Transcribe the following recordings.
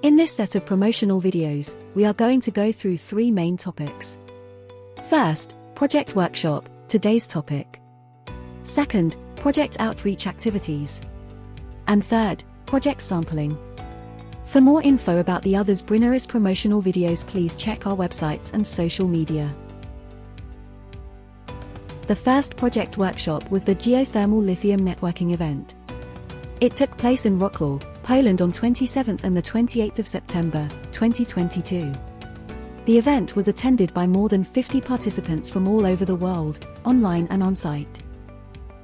In this set of promotional videos, we are going to go through three main topics. First, project workshop, today's topic. Second, project outreach activities. And third, project sampling. For more info about the others BrineRIS promotional videos, please check our websites and social media. The first project workshop was the Geothermal Lithium Networking event. It took place in Wrocław, Poland on 27th and the 28th of September, 2022. The event was attended by more than 50 participants from all over the world, online and on-site.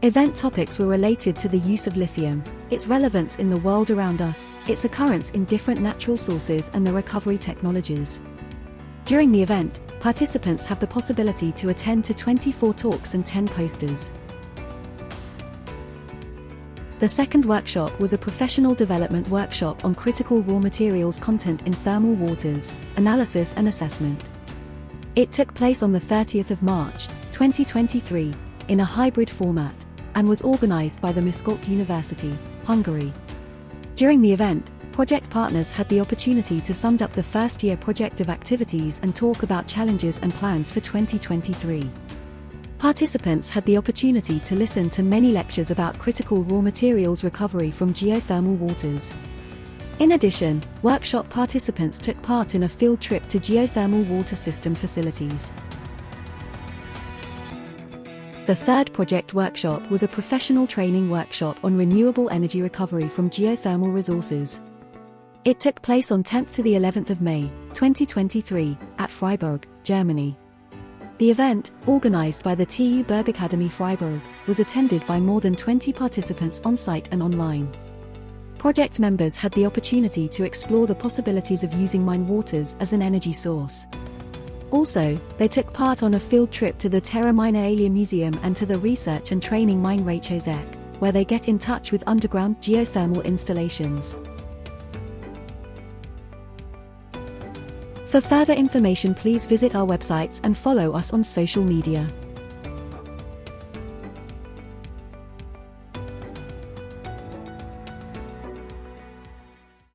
Event topics were related to the use of lithium, its relevance in the world around us, its occurrence in different natural sources and the recovery technologies. During the event, participants have the possibility to attend to 24 talks and 10 posters. The second workshop was a professional development workshop on critical raw materials content in thermal waters, analysis and assessment. It took place on the 30th of March, 2023, in a hybrid format, and was organized by the Miskolc University, Hungary. During the event, project partners had the opportunity to sum up the first year project of activities and talk about challenges and plans for 2023. Participants had the opportunity to listen to many lectures about critical raw materials recovery from geothermal waters. In addition, workshop participants took part in a field trip to geothermal water system facilities. The third project workshop was a professional training workshop on renewable energy recovery from geothermal resources. It took place on 10th to the 11th of May, 2023, at Freiburg, Germany. The event, organized by the TU Bergakademie Freiburg, was attended by more than 20 participants on-site and online. Project members had the opportunity to explore the possibilities of using mine waters as an energy source. Also, they took part on a field trip to the Terra Minealia Museum and to the Research and Training Mine Rachezek, where they get in touch with underground geothermal installations. For further information, please visit our websites and follow us on social media.